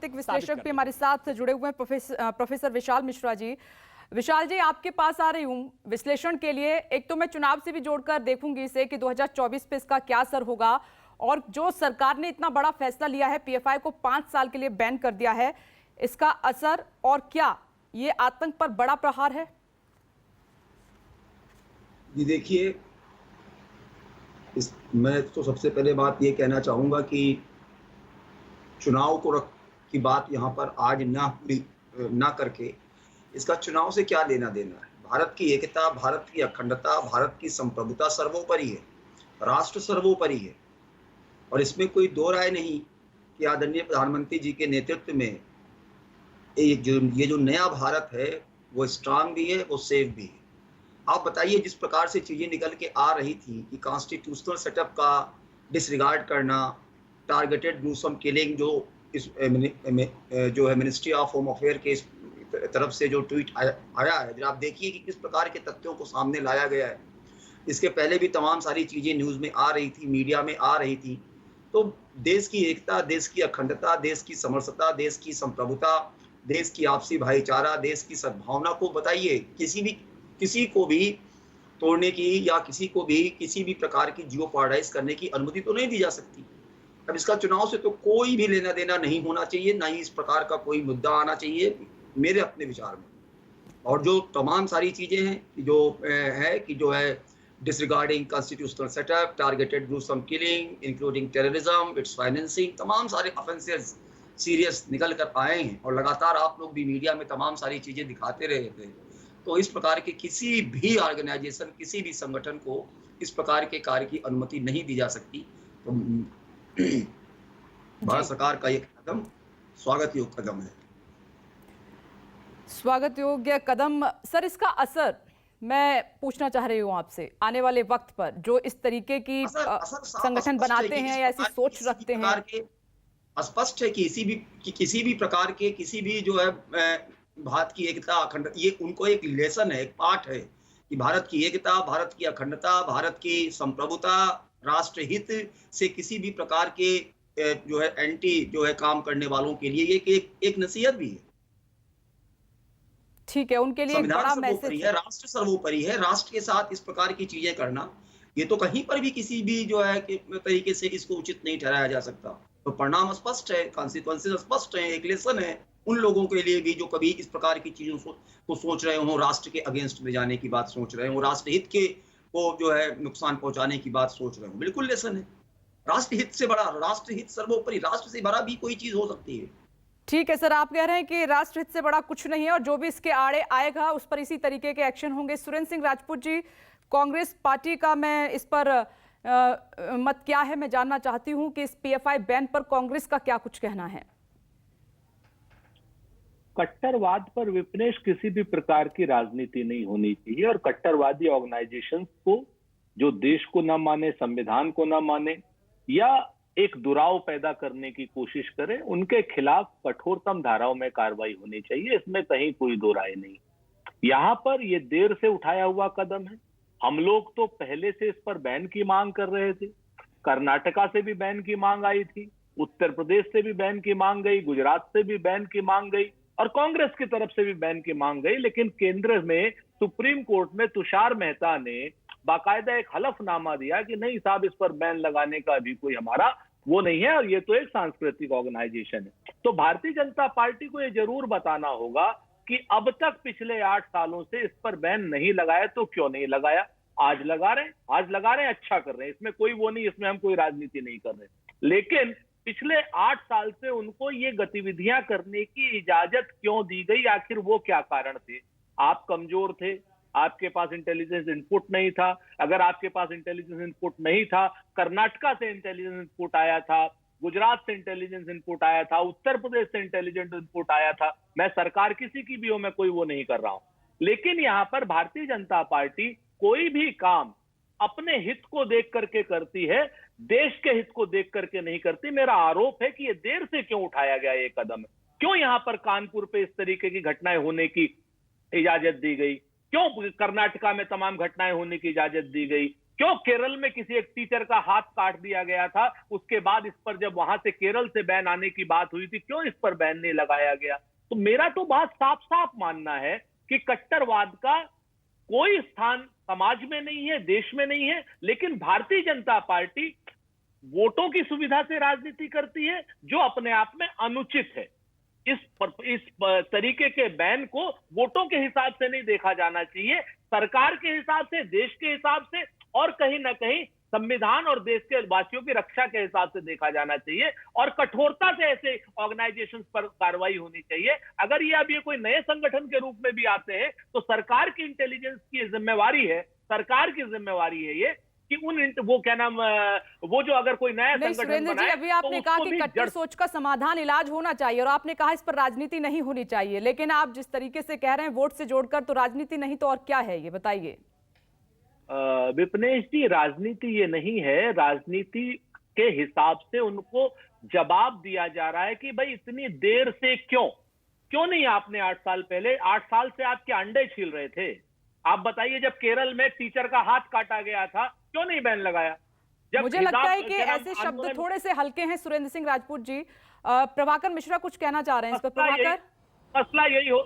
राजनीतिक विश्लेषक भी हमारे साथ जुड़े हुए हैं, प्रोफेसर विशाल मिश्रा जी। विशाल जी, आपके पास आ रही हूँ विश्लेषण के लिए। एक तो मैं चुनाव से भी जोड़कर देखूंगी इसे कि 2024 पे इसका क्या असर होगा, और जो सरकार ने इतना बड़ा फैसला लिया है, पीएफआई को 5 साल के लिए बैन कर दिया है, इसका असर और क्या ये आतंक पर बड़ा प्रहार है? जी देखिए, मैं तो सबसे पहले बात ये कहना चाहूँगा कि चुनाव को की बात यहाँ पर आज ना करके इसका चुनाव से क्या लेना देना है। भारत की एकता, भारत की अखंडता, भारत की संप्रभुता सर्वोपरि है, राष्ट्र सर्वोपरि है, और इसमें कोई दो राय नहीं कि आदरणीय प्रधानमंत्री जी के नेतृत्व में ये जो नया भारत है वो स्ट्रांग भी है, वो सेफ भी है। आप बताइए, जिस प्रकार से चीजें निकल के आ रही थी कि कॉन्स्टिट्यूशनल सेटअप का डिसरिगार्ड करना, टारगेटेड ग्रूसम किलिंग, जो है मिनिस्ट्री ऑफ होम अफेयर के तरफ से जो ट्वीट आया है, आप देखिए कि किस प्रकार के तथ्यों को सामने लाया गया है। इसके पहले भी तमाम सारी चीजें न्यूज में आ रही थी, मीडिया में आ रही थी। तो देश की एकता, देश की अखंडता, देश की समरसता, देश की संप्रभुता, देश की आपसी भाईचारा, देश की सद्भावना को बताइए किसी को भी तोड़ने की या किसी को भी किसी भी प्रकार की जियोपार्डाइज करने की अनुमति तो नहीं दी जा सकती। अब इसका चुनाव से तो कोई भी लेना देना नहीं होना चाहिए, ना ही इस प्रकार का कोई मुद्दा आना चाहिए मेरे अपने विचार में। और जो तमाम सारी चीजें हैं जो है disregarding constitutional setup, targeted gruesome killing, including terrorism, it's financing, तमाम सारे ऑफेंसेस सीरियस निकल कर आए हैं, और लगातार आप लोग भी मीडिया में तमाम सारी चीजें दिखाते रहे थे। तो इस प्रकार के किसी भी ऑर्गेनाइजेशन, किसी भी संगठन को इस प्रकार के कार्य की अनुमति नहीं दी जा सकती। तो भारत सरकार का ये कदम स्वागत योग्य कदम है। स्वागत योग्य कदम। सर, इसका असर मैं पूछना चाह रही हूँ आपसे, आने वाले वक्त पर जो इस तरीके की संगठन बनाते हैं या ऐसी सोच रखते हैं, स्पष्ट है कि किसी भी प्रकार के किसी भी जो है भारत की एकता, अखंडता, ये उनको एक लेसन है, एक पाठ है कि भारत की एकता, भारत की अखंडता, भारत की संप्रभुता, राष्ट्रहित से किसी भी प्रकार के जो है एंटी जो है काम करने वालों के लिए ये एक नसीहत भी है। ठीक है, उनके लिए एक बड़ा मैसेज है। राष्ट्र सर्वोपरि है, राष्ट्र के साथ इस प्रकार की चीजें करना, ये तो कहीं पर भी किसी भी जो है तरीके से इसको उचित नहीं ठहराया जा सकता। तो परिणाम स्पष्ट है, कॉन्सिक्वेंसेस स्पष्ट है, एक लेसन है उन लोगों के लिए भी जो कभी इस प्रकार की चीजों को सोच रहे हो, राष्ट्र के अगेंस्ट में जाने की बात सोच रहे हो, राष्ट्रहित को जो है नुकसान पहुंचाने की बात सोच रहे हो। बिल्कुल लेसन है। राष्ट्रहित से बड़ा, राष्ट्रहित सर्वोपरि, राष्ट्र से बड़ा भी कोई चीज हो सकती है। ठीक है सर, आप कह रहे हैं कि राष्ट्रहित से बड़ा कुछ नहीं है, और जो भी इसके आड़े आएगा उस पर इसी तरीके के एक्शन होंगे। सुरेंद्र सिंह राजपूत जी, कांग्रेस पार्टी का मैं इस पर मत क्या है, मैं जानना चाहती हूं कि इस पीएफआई बैन पर कांग्रेस का क्या कुछ कहना है। कट्टरवाद पर विपनेश किसी भी प्रकार की राजनीति नहीं होनी चाहिए, और कट्टरवादी ऑर्गेनाइजेशंस को जो देश को न माने, संविधान को न माने, या एक दुराव पैदा करने की कोशिश करें, उनके खिलाफ कठोरतम धाराओं में कार्रवाई होनी चाहिए। इसमें कहीं कोई दो राय नहीं। यहाँ पर ये देर से उठाया हुआ कदम है। हम लोग तो पहले से इस पर बैन की मांग कर रहे थे। कर्नाटका से भी बैन की मांग आई थी, उत्तर प्रदेश से भी बैन की मांग गई, गुजरात से भी बैन की मांग गई, और कांग्रेस की तरफ से भी बैन की मांग गई। लेकिन केंद्र में सुप्रीम कोर्ट में तुषार मेहता ने बाकायदा एक हलफनामा दिया कि नहीं साहब, इस पर बैन लगाने का अभी कोई हमारा वो नहीं है, और ये तो एक सांस्कृतिक ऑर्गेनाइजेशन है। तो भारतीय जनता पार्टी को ये जरूर बताना होगा कि अब तक पिछले 8 सालों से इस पर बैन नहीं लगाया, तो क्यों नहीं लगाया। आज लगा रहे हैं, अच्छा कर रहे हैं, इसमें कोई वो नहीं, इसमें हम कोई राजनीति नहीं कर रहे। लेकिन पिछले 8 साल से उनको ये गतिविधियां करने की इजाजत क्यों दी गई, आखिर वो क्या कारण थे। आप कमजोर थे, आपके पास इंटेलिजेंस इनपुट नहीं था। अगर आपके पास इंटेलिजेंस इनपुट नहीं था, कर्नाटका से इंटेलिजेंस इनपुट आया था, गुजरात से इंटेलिजेंस इनपुट आया था, उत्तर प्रदेश से इंटेलिजेंस इनपुट आया था। मैं सरकार किसी की भी हो, मैं कोई वो नहीं कर रहा हूं। लेकिन यहां पर भारतीय जनता पार्टी कोई भी काम अपने हित को देख करके करती है, देश के हित को देख करके नहीं करती। मेरा आरोप है कि ये देर से क्यों उठाया गया ये कदम, क्यों यहां पर कानपुर पे इस तरीके की घटनाएं होने की इजाजत दी गई, क्यों कर्नाटका में तमाम घटनाएं होने की इजाजत दी गई, क्यों केरल में किसी एक टीचर का हाथ काट दिया गया था, उसके बाद इस पर जब वहां से केरल से बैन आने की बात हुई थी, क्यों इस पर बैन नहीं लगाया गया? तो मेरा तो बात साफ साफ मानना है कि कट्टरवाद का कोई स्थान समाज में नहीं है, देश में नहीं है, लेकिन भारतीय जनता पार्टी वोटों की सुविधा से राजनीति करती है, जो अपने आप में अनुचित है। इस तरीके के बैन को वोटों के हिसाब से नहीं देखा जाना चाहिए, सरकार के हिसाब से, देश के हिसाब से, और कहीं ना कहीं संविधान और देश के वासियों की रक्षा के हिसाब से देखा जाना चाहिए, और कठोरता से ऐसे ऑर्गेनाइजेशंस पर कार्रवाई होनी चाहिए। अगर ये अब ये कोई नए संगठन के रूप में भी आते हैं तो सरकार की इंटेलिजेंस की जिम्मेवारी है, सरकार की जिम्मेवारी है ये कि वो क्या नाम, वो जो अगर कोई नया नहीं संगठन सुरेंद्र जी, बनाए अभी आपने तो कहा उसको कि भी कट्टर सोच का समाधान इलाज होना चाहिए, और आपने कहा इस पर राजनीति नहीं होनी चाहिए, लेकिन आप जिस तरीके से कह रहे हैं वोट से जोड़कर, तो राजनीति नहीं तो और क्या है, ये बताइए। विपनेश जी, राजनीति ये नहीं है, राजनीति के हिसाब से उनको जवाब दिया जा रहा है कि भाई इतनी देर से क्यों नहीं आपने 8 साल पहले, 8 साल से आपके अंडे छील रहे थे। आप बताइए, जब केरल में टीचर का हाथ काटा गया था, क्यों नहीं बैन लगाया? जब मुझे लगता है कि ऐसे शब्द थोड़े से हल्के हैं सुरेंद्र सिंह राजपूत जी। प्रभाकर मिश्रा कुछ कहना चाह रहे हैं इस पर। प्रभाकर,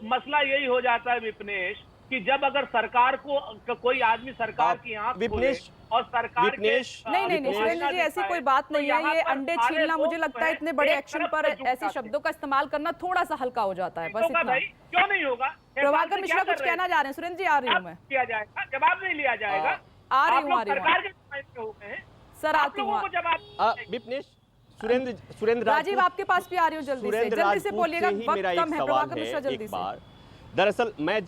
मसला यही हो जाता है विपनेश कि जब अगर सरकार को कोई आदमी सरकार की आंख खोले और सरकार के नहीं सुरेंद्र जी, ऐसी कोई बात नहीं है। ये अंडे छीलना, मुझे लगता है इतने बड़े एक्शन पर ऐसे शब्दों का इस्तेमाल करना थोड़ा सा हल्का हो जाता है, बस इतना। क्यों नहीं होगा? प्रभाकर मिश्रा कुछ कहना चाह रहे हैं। सुरेंद्र जी, आ रही हूँ मैं। किया जाएगा, जवाब नहीं लिया जाएगा। आ रही हूँ सरकार के नुमाइंदे हो गए हैं सर, आती हूँ। विपनेश, सुरेंद्र राजीव आपके पास भी आ रही हूँ, जल्दी से बोलिएगा, वक्त कम है। प्रभाकर मिश्रा जल्दी से। दरअसल मैं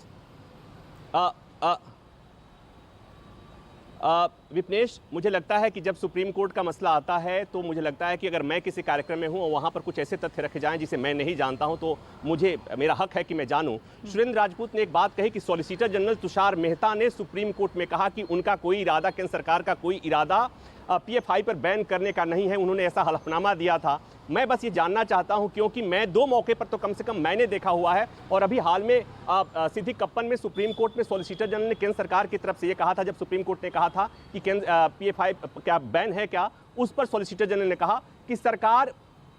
विपनेश, मुझे लगता है कि जब सुप्रीम कोर्ट का मसला आता है तो मुझे लगता है कि अगर मैं किसी कार्यक्रम में हूं और वहां पर कुछ ऐसे तथ्य रखे जाएं जिसे मैं नहीं जानता हूं, तो मेरा हक है कि मैं जानूं। सुरेंद्र राजपूत ने एक बात कही कि सॉलिसिटर जनरल तुषार मेहता ने सुप्रीम कोर्ट में कहा कि उनका कोई इरादा, केंद्र सरकार का कोई इरादा PFI पर बैन करने का नहीं है, उन्होंने ऐसा हलफनामा दिया था। मैं बस ये जानना चाहता हूं, क्योंकि मैं 2 मौके पर तो कम से कम मैंने देखा हुआ है, और अभी हाल में सिद्धि कप्पन में सुप्रीम कोर्ट में सॉलिसिटर जनरल ने केंद्र सरकार की तरफ से ये कहा था, जब सुप्रीम कोर्ट ने कहा था कि PFI क्या बैन है क्या, उस पर सॉलिसिटर जनरल ने कहा कि सरकार,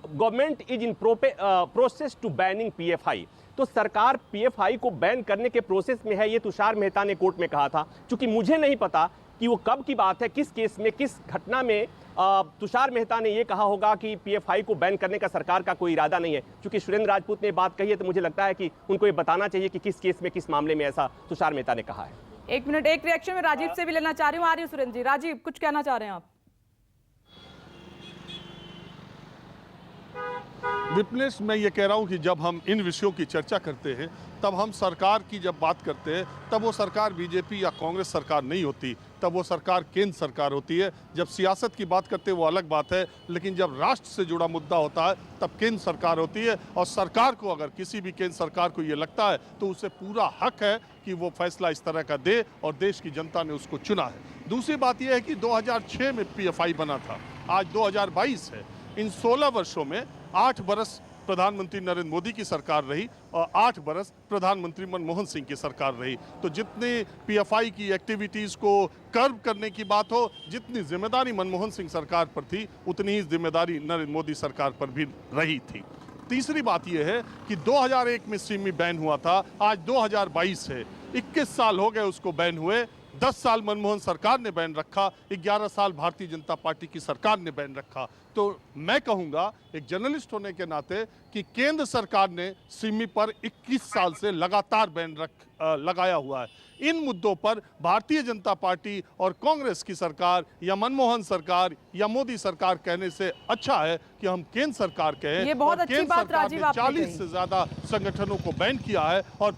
government is in process to banning PFI। तो सरकार PFI को बैन करने के प्रोसेस में है, ये तुषार मेहता ने कोर्ट में कहा था। चूंकि मुझे नहीं पता कि वो कब की बात है, किस केस में, किस घटना में तुषार मेहता ने ये कहा होगा कि PFI को बैन करने का सरकार का कोई इरादा नहीं है। क्योंकि सुरेंद्र राजपूत ने बात कही है, तो मुझे लगता है कि उनको ये बताना चाहिए कि किस केस में, किस मामले में ऐसा तुषार मेहता ने कहा है। 1 मिनट, एक रिएक्शन में राजीव से भी लेना चाह रही हूँ। आ रही हूँ सुरेंद्र जी। राजीव, कुछ कहना चाह रहे हैं आप? विपनेश, मैं ये कह रहा हूँ कि जब हम इन विषयों की चर्चा करते हैं, तब हम सरकार की जब बात करते हैं, तब वो सरकार बीजेपी या कांग्रेस सरकार नहीं होती, तब वो सरकार केंद्र सरकार होती है। जब सियासत की बात करते हैं वो अलग बात है, लेकिन जब राष्ट्र से जुड़ा मुद्दा होता है तब केंद्र सरकार होती है। और सरकार को, अगर किसी भी केंद्र सरकार को ये लगता है, तो उसे पूरा हक है कि वो फैसला इस तरह का दे, और देश की जनता ने उसको चुना है। दूसरी बात यह है कि 2006 में PFI बना था, आज 2022 है। इन 16 वर्षों में 8 बरस प्रधानमंत्री नरेंद्र मोदी की सरकार रही और 8 बरस प्रधानमंत्री मनमोहन सिंह की सरकार रही। तो जितनी PFI की एक्टिविटीज़ को कर्व करने की बात हो, जितनी जिम्मेदारी मनमोहन सिंह सरकार पर थी, उतनी ही जिम्मेदारी नरेंद्र मोदी सरकार पर भी रही थी। तीसरी बात यह है कि 2001 में सिमी बैन हुआ था, आज 2022 है, 21 साल हो गए उसको बैन हुए। 10 साल मनमोहन सरकार ने बैन रखा, 11 साल भारतीय जनता पार्टी की सरकार ने बैन रखा। तो मैं कहूँगा एक जर्नलिस्ट होने के नाते कि केंद्र सरकार ने सिमी पर 21 साल से लगातार बैन लगाया हुआ है। इन मुद्दों पर भारतीय जनता पार्टी और कांग्रेस की सरकार या मनमोहन सरकार या मोदी सरकार कहने से अच्छा है कि हम केंद्र सरकार कहें। ये बहुत अच्छी बात राजीव आपने कही। 40 से ज्यादा संगठनों को बैन किया है, और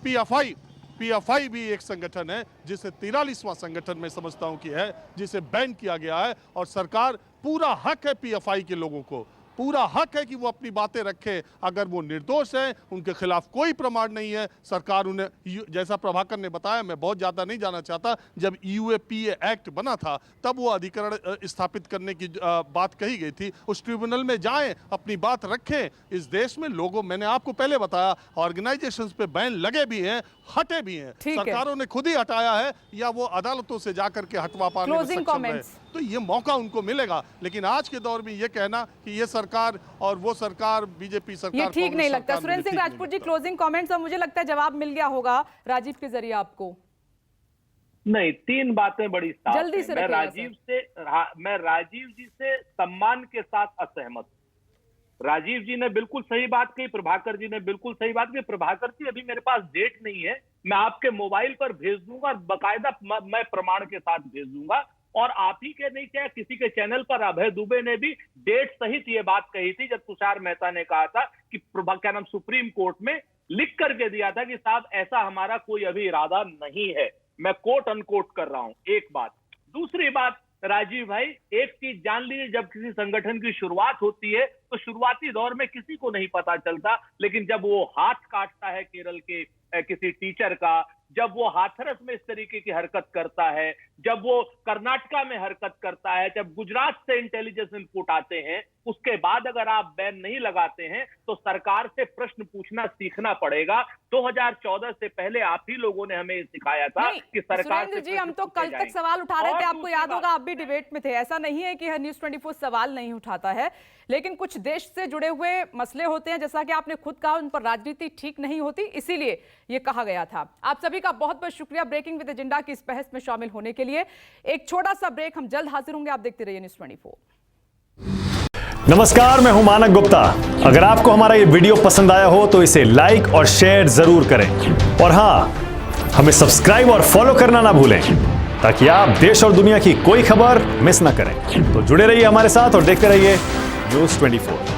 PFI भी एक संगठन है जिसे 43वां संगठन में समझता हूं कि है, जिसे बैन किया गया है। और सरकार, पूरा हक है PFI के लोगों को पूरा हक है कि वो अपनी बातें रखें। अगर वो निर्दोष हैं, उनके खिलाफ कोई प्रमाण नहीं है, सरकार उन्हें, जैसा प्रभाकर ने बताया, मैं बहुत ज़्यादा नहीं जाना चाहता, जब यूएपीए एक्ट बना था तब वो अधिकरण स्थापित करने की बात कही गई थी। उस ट्रिब्यूनल में जाएं, अपनी बात रखें। इस देश में लोगों, मैंने आपको पहले बताया, ऑर्गेनाइजेशंस पे बैन लगे भी हैं, हटे भी हैं, सरकारों ने खुद ही हटाया है या वो अदालतों से जाकर के हटवा पाने में सक्षम है, तो ये मौका उनको मिलेगा। लेकिन आज के दौर में ये कहना कि ये सरकार और वो सरकार, बीजेपी सरकार, ये ठीक नहीं लगता। सुरेंद्र सिंह राजपूत जी, क्लोजिंग कमेंट्स, और मुझे लगता है जवाब मिल गया होगा राजीव के जरिए आपको। नहीं, 3 बातें बड़ी साफ जल्दी से मैं राजीव जी से सम्मान के साथ असहमत। राजीव जी ने बिल्कुल सही बात कही, प्रभाकर जी ने बिल्कुल सही बात कही। प्रभाकर जी, अभी मेरे पास डेट नहीं है, मैं आपके मोबाइल पर भेज दूंगा और बाकायदा मैं प्रमाण के साथ भेज दूंगा। और आप ही के नहीं, क्या किसी के चैनल पर अभय दुबे ने भी डेट सहित ये बात कही थी, जब तुषार मेहता ने कहा था कि क्या नाम, सुप्रीम कोर्ट में लिख करके दिया था कि साहब ऐसा हमारा कोई अभी इरादा नहीं है। मैं कोट अनकोट कर रहा हूं। एक बात। दूसरी बात, राजीव भाई, एक चीज जान लीजिए, जब किसी संगठन की शुरुआत होती है तो शुरुआती दौर में किसी को नहीं पता चलता, लेकिन जब वो हाथ काटता है केरल के किसी टीचर का, जब वो हाथरस में इस तरीके की हरकत करता है, जब वो कर्नाटका में हरकत करता है, जब गुजरात से इंटेलिजेंस इनपुट आते हैं, उसके बाद अगर आप बैन नहीं लगाते हैं तो सरकार से प्रश्न पूछना सीखना पड़ेगा। 2014 से पहले आप ही लोगों ने हमें सिखाया था कि सरकार से जी, हम तो कल तक सवाल उठा रहे थे, आपको याद होगा, आप भी डिबेट में थे। ऐसा नहीं है कि न्यूज़ 24 सवाल नहीं उठाता है, लेकिन कुछ देश से जुड़े हुए मसले होते हैं, जैसा कि आपने खुद कहा, उन पर राजनीति ठीक नहीं होती, इसीलिए ये कहा गया था। आप सभी का बहुत बहुत शुक्रिया ब्रेकिंग विद एजेंडा की इस बहस में शामिल होने के लिए। एक छोटा सा ब्रेक, हम जल्द हाजिर होंगे। आप देखते रहिए न्यूज़ 24। नमस्कार, मैं हूं मानक गुप्ता। अगर आपको हमारा ये वीडियो पसंद आया हो तो इसे लाइक और शेयर जरूर करें, और हां, हमें सब्सक्राइब और फॉलो करना ना भूलें, ताकि आप देश और दुनिया की कोई खबर मिस ना करें। तो जुड़े रहिए हमारे साथ और देखते रहिए न्यूज़ 24।